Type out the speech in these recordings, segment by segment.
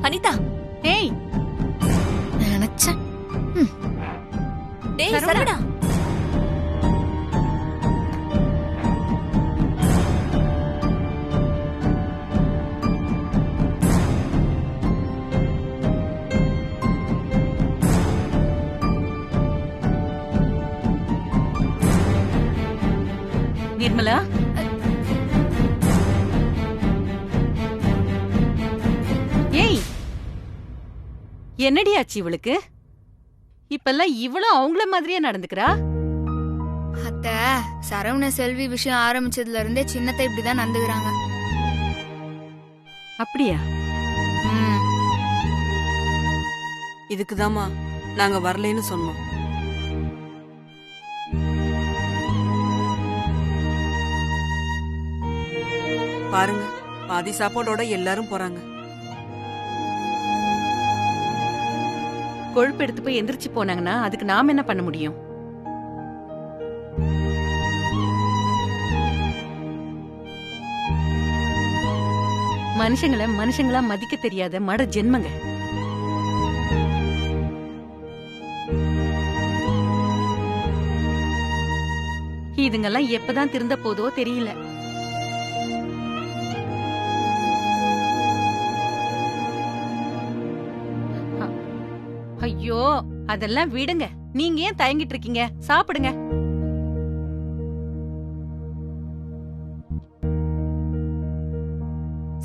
அனிதா. ஏய் நினைச்சேன். டேய் சரவணா. நிர்மலா, ஏய் என்னடி ஆச்சு இவளுக்கு? இப்பெல்லாம் இவளும் அவங்கள மாதிரியே நடந்துக்கிறா. அத்த, சரவண செல்வி விஷயம் ஆரம்பிச்சதுல இருந்தே சின்னத்தை இப்படிதான் நடந்துக்கிறாங்க. அப்படியா? இதுக்குதாம்மா நாங்க வரலைன்னு சொன்னோம். பாருங்க, பாதி சாப்பாடோட எல்லாரும் போறாங்க. கொழுப்பு எடுத்து போய் எந்திரிச்சு போனாங்கன்னா அதுக்கு நாம என்ன பண்ண முடியும்? மனுஷங்களை மனுஷங்களா மதிக்க தெரியாத மட ஜென்மங்க. இதுங்கெல்லாம் எப்பதான் திருந்த போதோ தெரியல. ஐயோ, அதெல்லாம் விடுங்க. நீங்க ஏன் தயங்கிட்டு இருக்கீங்க? சாப்பிடுங்க.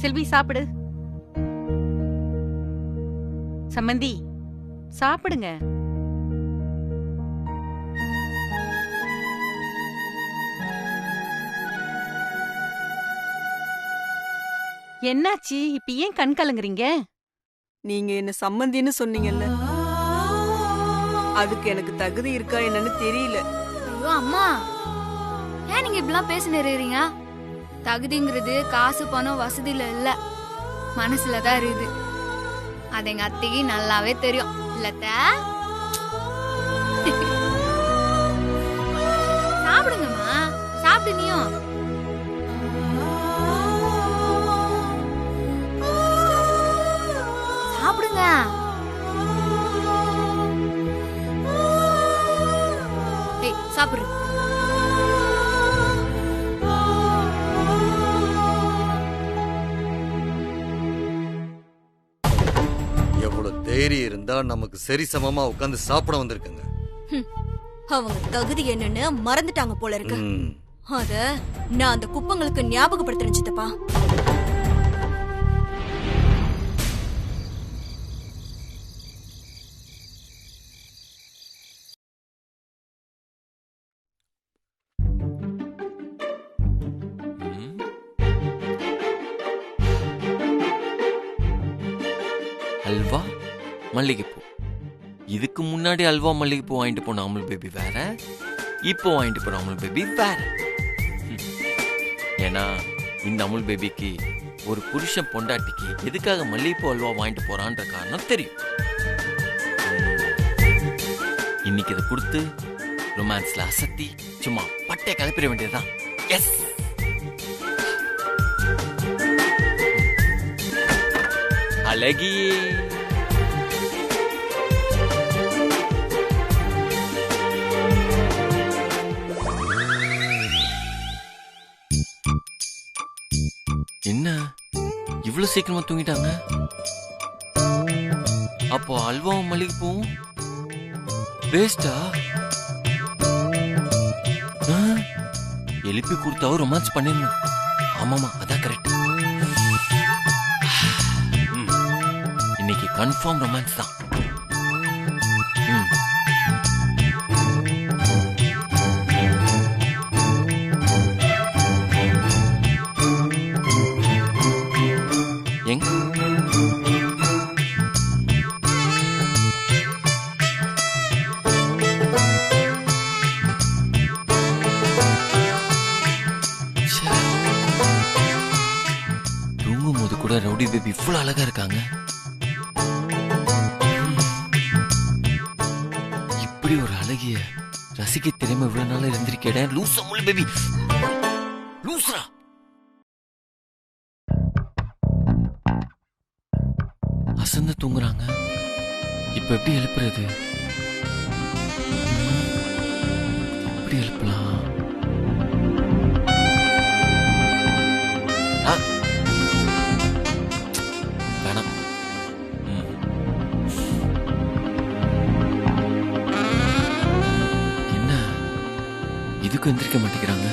செல்வி சாப்பிடு. சம்மந்தி சாப்பிடுங்க. என்னாச்சு? இப்ப ஏன் கண் கலங்குறீங்க? நீங்க என்ன சம்மந்தின்னு சொன்னீங்கல்ல, அதுக்கு எனக்கு தகுதி இருக்கா என்னன்னு தெரியல. ஐயோ அம்மா, ஏன் நீங்க இப்படிலாம் பேசி நிறையறீங்க? தகுதிங்கிறது காசு பணம் வசதியில இல்ல, மனசுலதான் இருக்குது. அது எங்க அத்தைக்கு நல்லாவே தெரியும் இல்லத்த. சாப்பிடுங்கம்மா, சாப்பிடு நீயும். சாப்பிடுங்க. ஏய் சாப்பிடு. எவ்வளவு தைரியம் இருந்தா நமக்கு சரி சமமா உட்கார்ந்து சாப்பிட வந்திருக்குங்க. அவங்க தகுதி என்னன்னு மறந்துட்டாங்க போல இருக்கு. அத நான் அந்த குப்பங்களுக்கு ஞாபகப்படுத்துறேன் சித்தப்பா. அல்வா மல்லிகைப்பூ. இதுக்கு முன்னாடி அல்வா மல்லிகைப்பூ வாங்கிட்டு போன அமுல் பேபி வேற, இப்போ வாங்கிட்டு போன அமுல் பேபி வேற. ஏன்னா இந்த அமுல் பேபிக்கு ஒரு புருஷன் பொண்டாட்டிக்கு எதுக்காக மல்லிகைப்பூ அல்வா வாங்கிட்டு போறான்ற காரணம் தெரியும். இன்னைக்கு இதை கொடுத்து ரொமான்ஸ்ல அசத்தி சும்மா பட்டை கிளப்பிட வேண்டியதுதான். எஸ், அழகியே. என்ன இவ்வளவு சீக்கிரமா தூங்கிட்டாங்க? அப்போ அல்வாவும் மல்லிகைப்பூவும் வேஸ்டா? எழுப்பி கொடுத்தாவும் ரொமான்ஸ் பண்ணிடணும். ஆமாமா, அதான் கரெக்ட். இன்னைக்கு கன்ஃபார்ம் ரொமான்ஸ் தான். எங்க தூங்கும் போது கூட ரவுடி பேபி இவ்வளவு அழகா இருக்காங்க. இப்படி ஒரு அழகிய ரசிக்க திறமை இவ்வளவு நாளா இருந்திருக்கேன். லூஸ் அமுல் பேபி, லூஸ்ரா. அசந்து தூங்குறாங்க. இப்ப எப்படி எழுப்புறது? எப்படி எழுப்பலாம்? வேணாம். என்ன இதுக்கும் எந்திரிக்க மாட்டேங்கிறாங்க?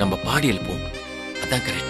நம்ம பாடி எழுப்போம், அதான் கரெக்ட்.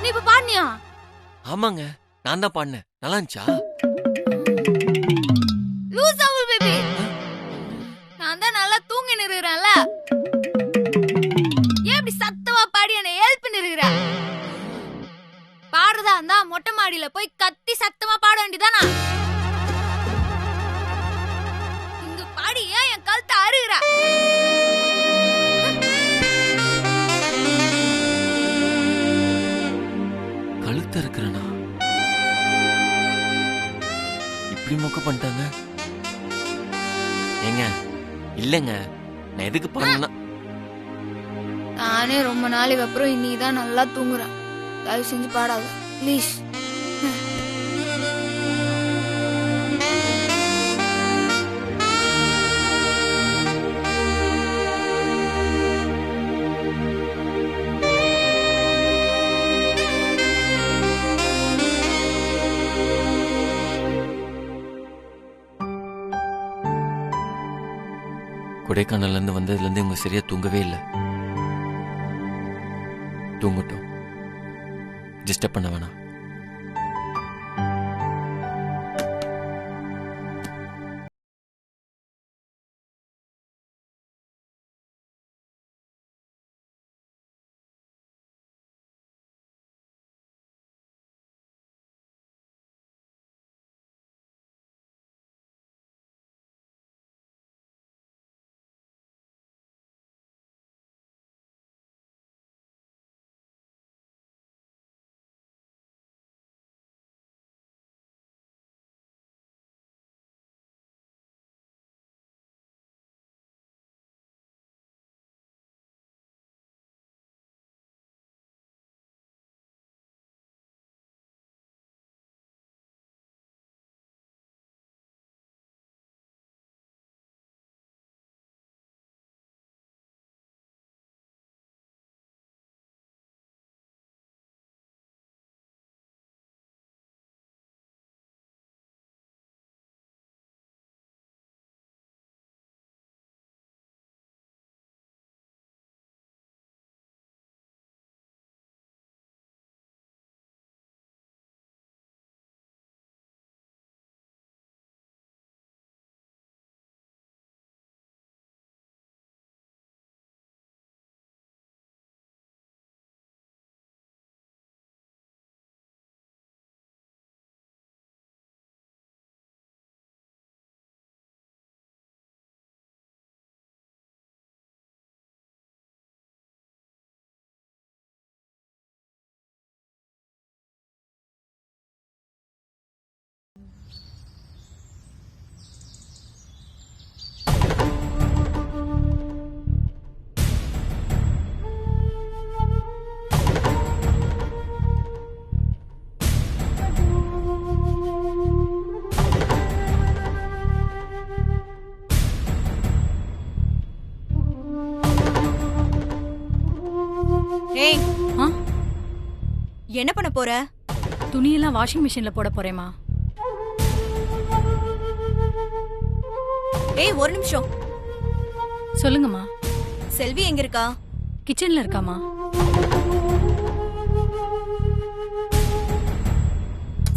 நீ இப்ப பாடுனியா? ஆமாங்க, நான் தான் பாடினேன். நல்லா இருந்துச்சா? லூஸ் அவுல் பேபி, நான் தான் நல்லா தூங்கி நிறுகிறேன்ல, ஏன் இப்படி சத்தமா பாடி என்ன ஹெல்ப் பண்ணி நிறுகிற? பாடுறதா இருந்தா மொட்டை மாடியில போய் கத்தி சத்தமா பாட வேண்டியதானா? இங்க பாடி ஏன் என் கழுத்தை அறுகிற? கழுத்து இருக்கிறனா? இப்படி மொக்க பண்ணிட்டாங்க. ஏங்க இல்லங்க, நான் எதுக்கு பண்ணா? நானே ரொம்ப நாளைக்கு அப்புறம் இன்னைக்குதான் நல்லா தூங்குறேன். தயவு செஞ்சு பாடாத ப்ளீஸ். கொடைக்கானல்ல இருந்து வந்ததுல இருந்து இவங்க சரியா தூங்கவே இல்லை. தூங்கட்டும், டிஸ்டர்ப் பண்ண வேணாம். ஏய், என்ன பண்ண போற? துணியெல்லாம் வாஷிங் மிஷின்ல போட போறேமா. ஏய் ஒரு நிமிஷம். சொல்லுங்கம்மா. செல்வி எங்க இருக்கா? கிச்சன்ல இருக்காமா.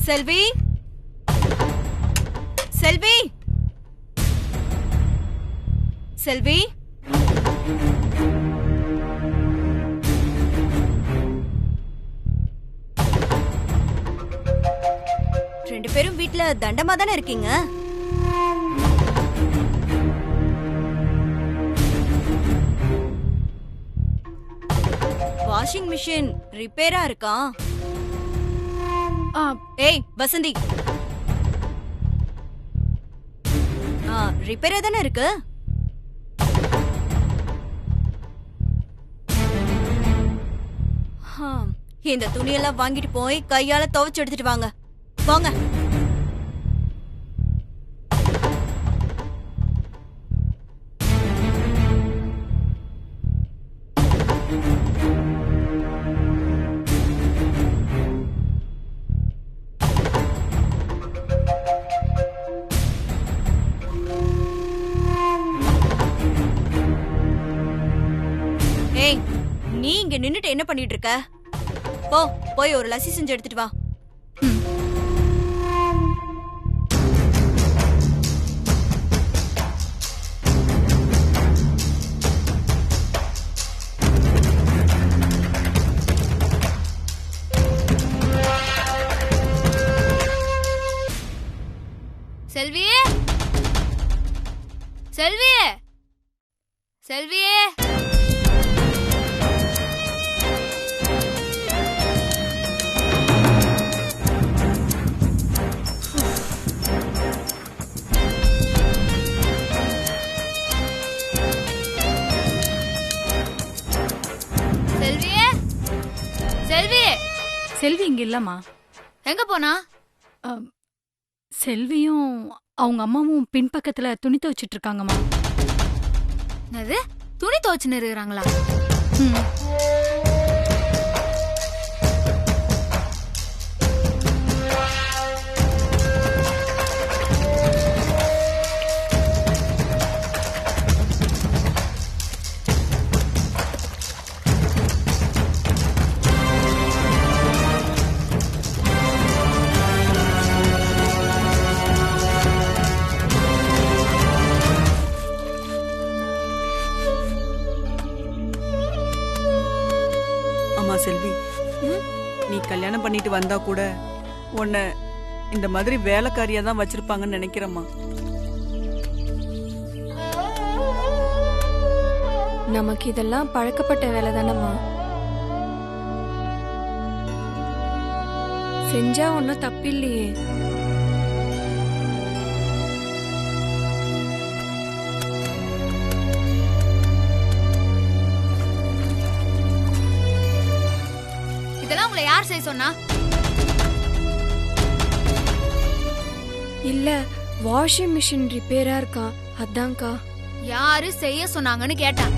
செல்வி, செல்வி, செல்வி. ரெண்டு பேரும் வீட்ல தண்டமா தானே இருக்கீங்க? வாஷிங் மிஷின் ரிப்பேரா இருக்கா? ஏய் வசந்தி, ரிப்பேரா தானே இருக்கு? இந்த துணியெல்லாம் வாங்கிட்டு போய் கையால துவைச்சு எடுத்துட்டு வாங்க. வாங்க. ஏய், நீ இங்க நின்னுட்டு என்ன பண்ணிட்டு இருக்க? போ, போய் ஒரு லஸ்ஸி செஞ்சு எடுத்துட்டு வா. செல்வி, செல்வி, செல்வி. செல்வி இங்க இல்லம்மா. எங்க போனா? செல்வியும் அவங்க அம்மாவும் பின்பக்கத்துல துணி துவைச்சிட்டு இருக்காங்கம்மா. என்னது, துணி துவைச்சுன்னு இருக்கிறாங்களா? செல்வி, நீ கல்யாணம் பண்ணிட்டு வந்தா கூட உன்னை இந்த மாதிரி வேலைக்காரியா தான் வச்சிருப்பாங்கன்னு நினைக்கிறேம்மா. நமக்கு இதெல்லாம் பழக்கப்பட்ட வேலை தானம்மா. செஞ்சா ஒன்னும் தப்பில்லையே. யார் செய்ய சொன்னா? இல்ல, வாஷிங் மிஷின் ரிப்பேரா இருக்கா, அதான்க்கா. யாரு செய்ய சொன்னாங்கன்னு கேட்டேன்.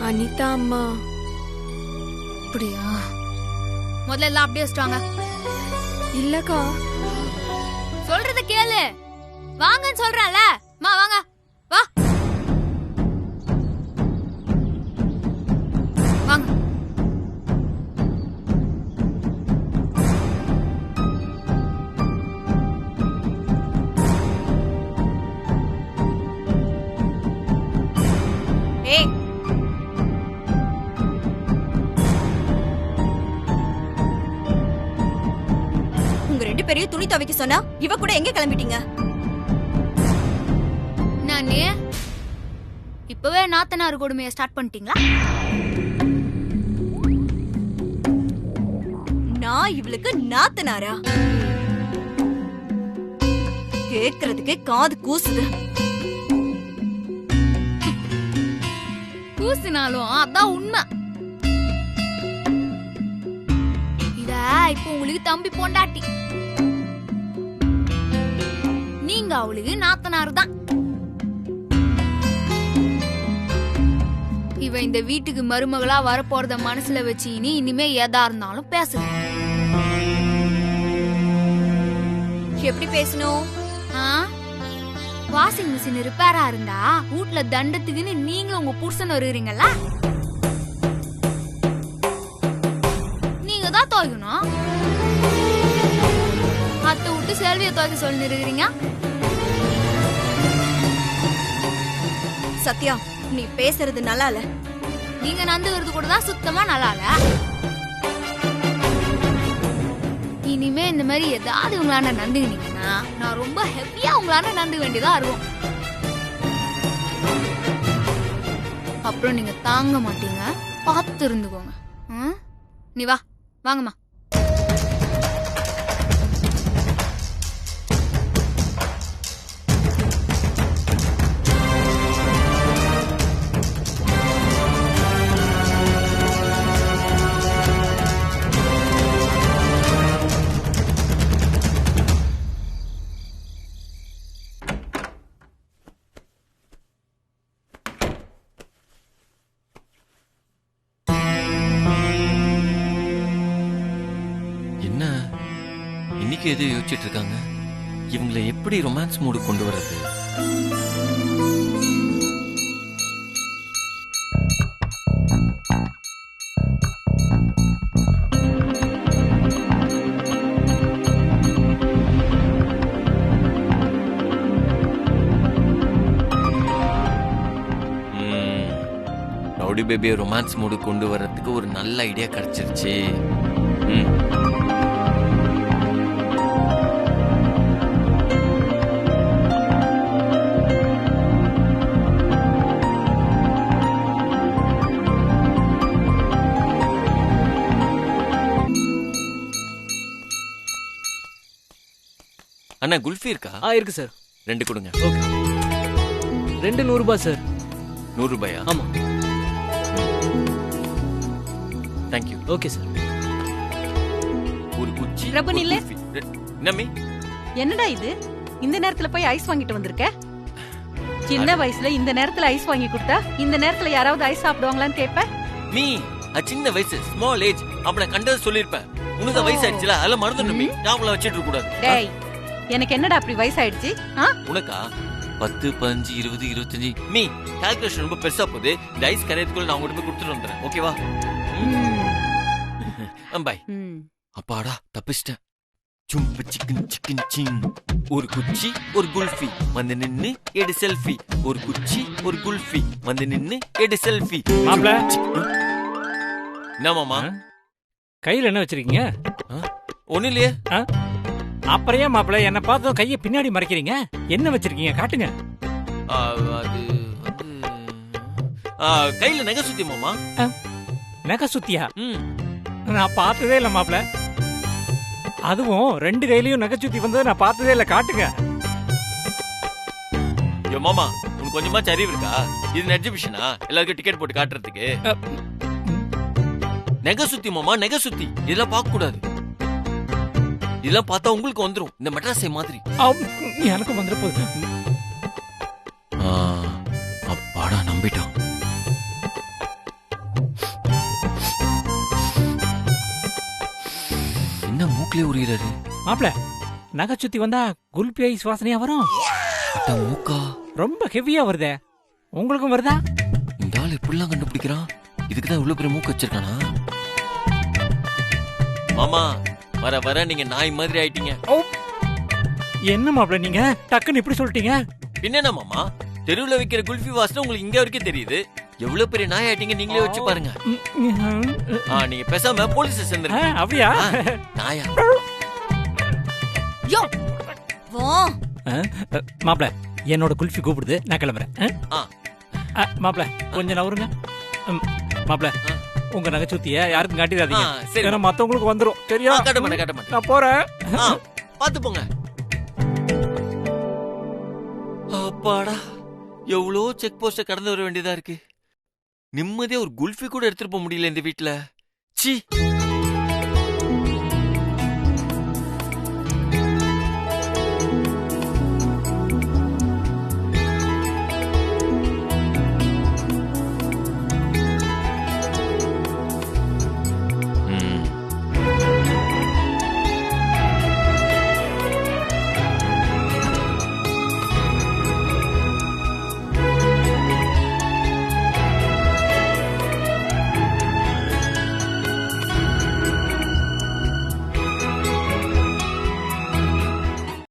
அனிதா அம்மா. அப்படியா? முதல்ல எல்லாம் அப்படியே வச்சுட்டாங்க. இல்லக்கா, சொல்றத கேளு. வாங்கன்னு சொல்றல. மா வாங்க, வா வாங்க. ஏய், உங்க ரெண்டு பேரையும் துணி துவைக்க சொன்னா இவ கூட எங்க கிளம்பிட்டீங்க? நானே இப்பவே நாத்தனார் கொடுமையை ஸ்டார்ட் பண்ணிட்டீங்களா? நான் இவளுக்கு நாத்தனாரா? கேக்குறதுக்கே காது கூசுது. கூசினாலும் அதான் உண்மை. இத இப்ப உங்களுக்கு தம்பி பொண்டாட்டி, நீங்க அவளுக்கு நாத்தனார் தான். இவ இந்த வீட்டுக்கு மருமகளா வரப்போறத மனசுல வச்சு இனிமே எதா இருந்தாலும் பேசுங்க. எப்படி பேசணும்? வாஷிங் மிஷின் ரிப்பேரா இருந்தா வீட்ல தண்டத்துக்குன்னு நீங்க உங்க புருஷன் வருவீங்களா? நீங்க தான் துவைக்கணும். அத்தை விட்டு செல்வியை துவைக்க சொல்லி இருக்கிறீங்க. சத்யா, நீ பேசுறது நல்லா இல்ல. நீங்க நந்துகிறது கூட தான் சுத்தமா நல்லா இல்ல. இனிமே இந்த மாதிரி ஏதாவது உங்களான நந்துக்கினீங்கன்னா நான் ரொம்ப ஹெவியா உங்களான நந்து வேண்டியதா இருக்கும். அப்புறம் நீங்க தாங்க மாட்டீங்க, பார்த்து இருந்துக்கோங்க. நீ வா, வாங்கம்மா. எது யோசிச்சுட்டு இருக்காங்க? இவங்களை எப்படி ரொமான்ஸ் மூடு கொண்டு வர்றது? ரவுடி பேபியை ரொமான்ஸ் மூடு கொண்டு வர்றதுக்கு ஒரு நல்ல ஐடியா கிடைச்சிருச்சு. அண்ணா குல்ஃபி இருக்கா? இருக்கு சார். 2 கொடுங்க. ஓகே. 2 100 ரூபாய் சார். 100 ரூபாயா? ஆமா. Thank you. Okay sir. ஒரு குச்சி. பிரபு நில்லு. என்னம்மே? என்னடா இது? இந்த நேரத்துல போய் ஐஸ் வாங்கிட்டு வந்திருக்க? சின்ன வயசுல இந்த நேரத்துல ஐஸ் வாங்கி கொடுத்தா இந்த நேரத்துல யாராவது ஐஸ் சாப்பிடுவாங்களான்னு கேட்ப? மீ சின்ன வயசு, ஸ்மால் ஏஜ். அப்ப நான் கண்டது சொல்லிருப்பேன். உனக்கு வயசு ஆயிடுச்சுல, அதெல்லாம் மறந்துடணும். ஞாபகம் வச்சிட்டு இருக்க கூடாது. டேய், எனக்கு என்னடா அப்படி வயசாயிடுச்சு? உனக்கா 10 15 20 25. மீ கால்குலேஷன் ரொம்ப பெருசா போகுது. இந்த ஐஸ் கரையத்துக்குள்ள நான் உங்ககிட்ட போய் கொடுத்துட்டு வந்துடுறேன். ஓகேவா? பாய். அப்பாடா, தப்பிச்சிட்டேன். Simbu chicken chicken Singh. ஒரு குச்சி ஒரு குல்ஃபி வந்து நின்னு எடு செல்ஃபி. ஒரு குச்சி ஒரு குல்ஃபி வந்து நின்னு எடு செல்ஃபி. மாப்ள, என்ன மாமா கையில என்ன வச்சிருக்கீங்க? ஒண்ணு இல்லையே. அப்புறம் ஏன் மாப்பிள்ள என்ன பார்த்தோம் கையை பின்னாடி மறைக்கிறீங்க? என்ன வச்சிருக்கீங்க காட்டுங்க. அது கையில நகை சுத்தி மாமா. நகை சுத்தியா? நான் பார்த்ததே இல்ல மாப்பிள்ள. அதுவும் 2 கையிலயும் நகை சுத்தி வந்தது நான் பார்த்ததே இல்ல. காட்டுங்க. யோ மாமா, உனக்கு கொஞ்சமா அறிவு இருக்கா? இது எக்ஸிபிஷனா? எல்லாருக்கும் டிக்கெட் போட்டு காட்டுறதுக்கு. நகை சுத்தி மாமா, நகை சுத்தி. இதெல்லாம் பார்க்க கூடாது. இதெல்லாம் பார்த்தா உங்களுக்கு வந்துரும். இந்த மெட்ராஸை மாதிரி எனக்கு வந்துட போகுது. அப்பாடா, நம்பிட்டான். என்ன மூக்கிலே உரியிறாரு? மாப்பிள, நகை சுத்தி வந்தா குல்பி ஐஸ் வாசனையா வரும். மூக்கா ரொம்ப ஹெவியா வருதே. உங்களுக்கும் வருதா? இந்த ஆள் எப்படிலாம் கண்டுபிடிக்கிறான்? இதுக்குதான் இவ்வளவு பெரிய மூக்கு வச்சிருக்கானா? மாமா, வர வர நீங்க நாய் மாதிரி ஆயிட்டீங்க. என்ன மாப்பிள நீங்க டக்குன்னு இப்படி சொல்லிட்டீங்க? பின்ன மாமா, தெருவுல வைக்கிற குல்ஃபி வாசனை உங்களுக்கு இங்க வரைக்கும் தெரியுது. எவ்வளவு பெரிய நாய் ஆயிட்டீங்க நீங்களே வச்சு பாருங்க. நீங்க பேசாம போலீஸ் சேர்ந்துருங்க. அப்படியா? நாயா? யோ வா மாப்பிள, என்னோட குல்ஃபி கூப்பிடுது, நான் கிளம்புறேன். மாப்பிள கொஞ்சம் நவருங்க. மாப்பிள, உங்க நகைச்சுத்திய யாருக்கும் காட்டிடாதீங்க. ஏன்னா மத்தவங்களுக்கு வந்துரும். சரியா? காட்ட மாட்டேன். நான் போறேன். பாத்து போங்க. அப்பாடா, எவ்வளோ செக் போஸ்ட கடந்து வர வேண்டியதா இருக்கு. நிம்மதியா ஒரு குல்ஃபி கூட எடுத்துட்டு போக முடியல இந்த வீட்டுல. சீ.